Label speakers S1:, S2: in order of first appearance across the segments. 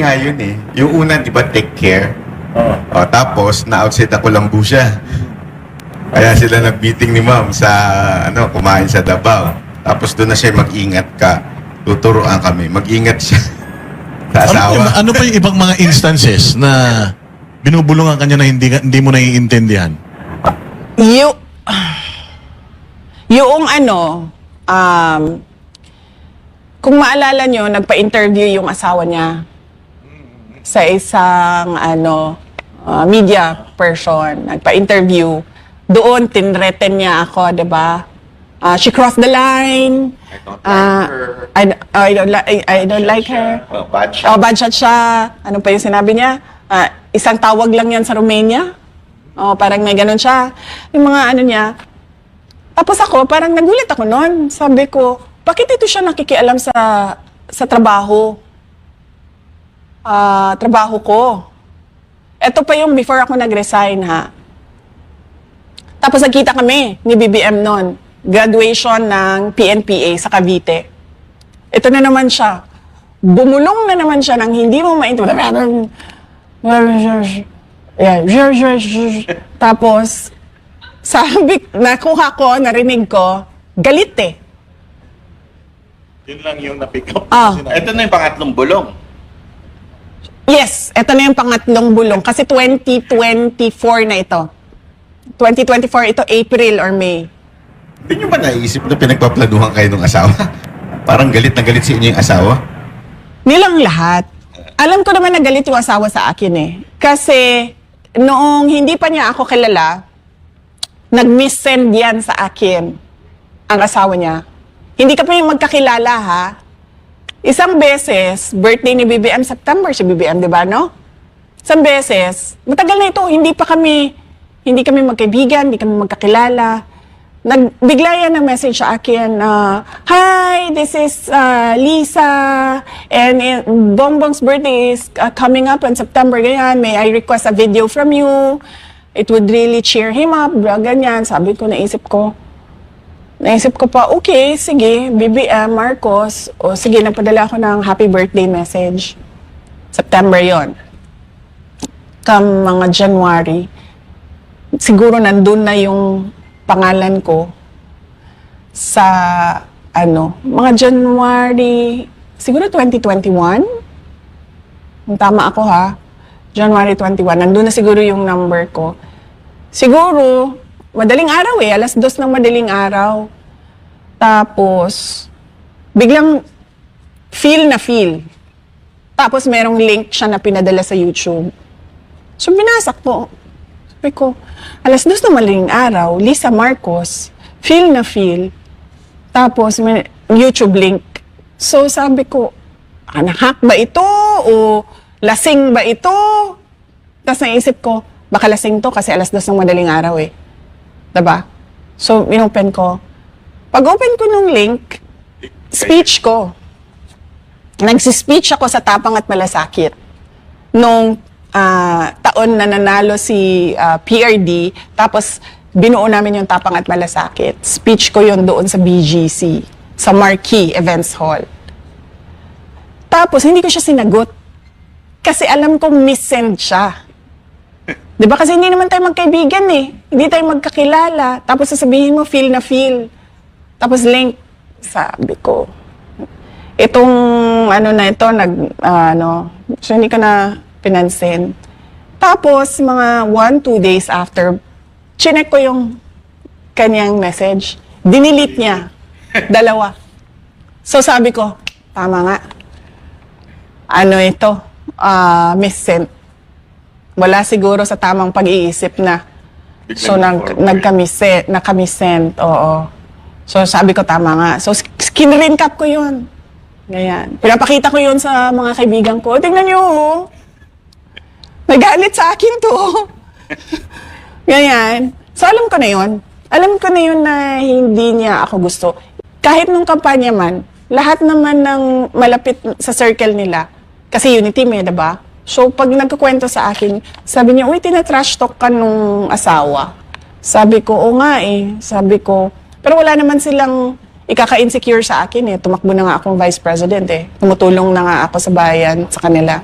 S1: nga yun eh. Yung una, di ba, take care. O, tapos, na-outside ako lang po siya. Kaya sila nag-meeting ni ma'am sa, kumain sa Davao. Tapos doon na siya, mag-ingat ka. Tuturuan kami. Mag-ingat siya sa asawa.
S2: Ano pa yung ibang mga instances na binubulungan kanya na hindi mo naiintindihan?
S3: Yung kung maalala nyo, nagpa-interview yung asawa niya sa isang media person. Nagpa-interview. Doon, tinreten niya ako, diba? She crossed the line. I don't like her.
S1: Bad shot.
S3: Bad shot siya. Ano pa yung sinabi niya? Isang tawag lang yan sa Romania. Parang may ganun siya. Yung mga niya. Tapos ako, parang nagulat ako noon. Sabi ko, bakit ito siya nakikialam sa trabaho? Trabaho ko. Ito pa yung before ako nag-resign, ha? Tapos nagkita kami ni BBM noon. Graduation ng PNPA sa Cavite. Ito na naman siya. Bumulong na naman siya ng hindi mo maintindihan. Tapos, nakuha ko, narinig ko, galit eh.
S2: Yun lang yung na-pick up.
S1: Ito na yung pangatlong bulong.
S3: Yes, ito na yung pangatlong bulong. Kasi 2024 na ito. 2024, ito April or May.
S1: Hindi nyo ba naisip na pinagpaplanuhan kayo ng asawa? Parang galit na galit sa inyo yung asawa?
S3: Nilang lahat. Alam ko naman na galit yung asawa sa akin eh. Kasi noong hindi pa niya ako kilala, nag-miss-send yan sa akin, ang asawa niya. Hindi kami magkakilala ha. Isang beses, birthday ni BBM, September si BBM, di ba no? Isang beses, matagal na ito, hindi kami magkaibigan, hindi kami magkakilala. Bigla yan ng message sa akin, hi, this is Lisa, and Bongbong's birthday is coming up on September, ganyan, may I request a video from you? It would really cheer him up, ganyan. Sabi ko, naisip ko pa, okay, sige, BBM, Marcos, o sige, nagpadala ako ng happy birthday message. September yon. Mga January, siguro nandun na yung pangalan ko sa mga January, siguro 2021. Kung tama ako ha, January 21, nandun na siguro yung number ko. Siguro, madaling araw eh, 2:00 ng madaling araw. Tapos, biglang feel. Tapos merong link siya na pinadala sa YouTube. So, binasak ko. Sabi ko, 2:00 ng madaling araw, Lisa Marcos, feel. Tapos, may YouTube link. So, sabi ko, hack ba ito? O lasing ba ito? Tapos naisip ko, baka lasing to kasi 2:00 ng madaling araw eh. Diba? So, inopen ko. Pag-open ko nung link, speech ko. Nagsi-speech ako sa Tapang at Malasakit. Nung taon na nanalo si PRD, tapos binuo namin yung Tapang at Malasakit. Speech ko yun doon sa BGC, sa Marquee Events Hall. Tapos, hindi ko siya sinagot. Kasi alam kong miss-send siya. Diba? Kasi hindi naman tayo magkaibigan eh. Hindi tayo magkakilala. Tapos sasabihin mo, feel. Tapos link. Sabi ko, itong so hindi ka na pinansin. Tapos, mga 1-2 days after, chinek ko yung kanyang message. Dinilit niya. 2. So sabi ko, tama nga. Ito? Miss-sent. Wala siguro sa tamang pag-iisip na. So, nakamisent. Oo. So, sabi ko, tama nga. So, skin-rin cap ko yun. Ganyan. Pinapakita ko yun sa mga kaibigan ko. Tingnan nyo, nagalit sa akin to. Ganyan. So, alam ko na yun. Alam ko na yun na hindi niya ako gusto. Kahit nung kampanya man, lahat naman ng malapit sa circle nila, kasi unity may, diba? So, pag nagkukwento sa akin, sabi niya, uy, tina-trash talk ka nung asawa. Sabi ko, oo nga eh. Sabi ko, pero wala naman silang ikaka-insecure sa akin eh. Tumakbo na nga akong vice president eh. Tumutulong na nga ako sa bayan, sa kanila.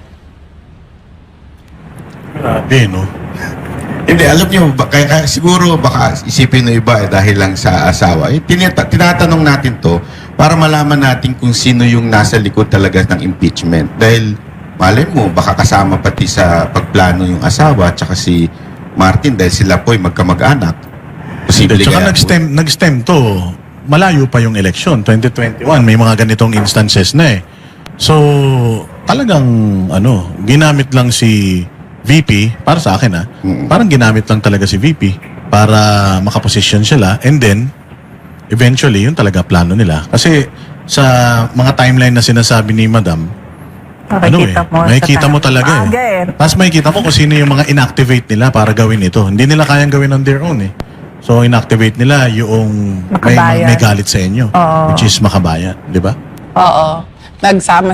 S2: Grabe, no?
S1: Hindi, alam niyo, kaya siguro baka isipin ng iba dahil lang sa asawa. Tinatanong natin to para malaman natin kung sino yung nasa likod talaga ng impeachment. Dahil malay mo, baka kasama pati sa pagplano yung asawa at saka si Martin dahil sila po'y magkamag-anak. Posible
S2: Tsaka
S1: kaya
S2: nag-stem to, malayo pa yung election, 2021, may mga ganitong instances na eh. So, talagang, ginamit lang si VP, para sa akin parang ginamit lang talaga si VP para makaposisyon sila and then, eventually, yun talaga plano nila. Kasi sa mga timeline na sinasabi ni Madam, makikita mo talaga Tapos makikita mo kung sino yung mga inactivate nila para gawin ito. Hindi nila kayang gawin on their own eh. So, inactivate nila yung may
S4: Makabayan.
S2: galit sa inyo,
S4: Oo.
S2: which is makabayan, di ba?
S3: Oo. Nagsama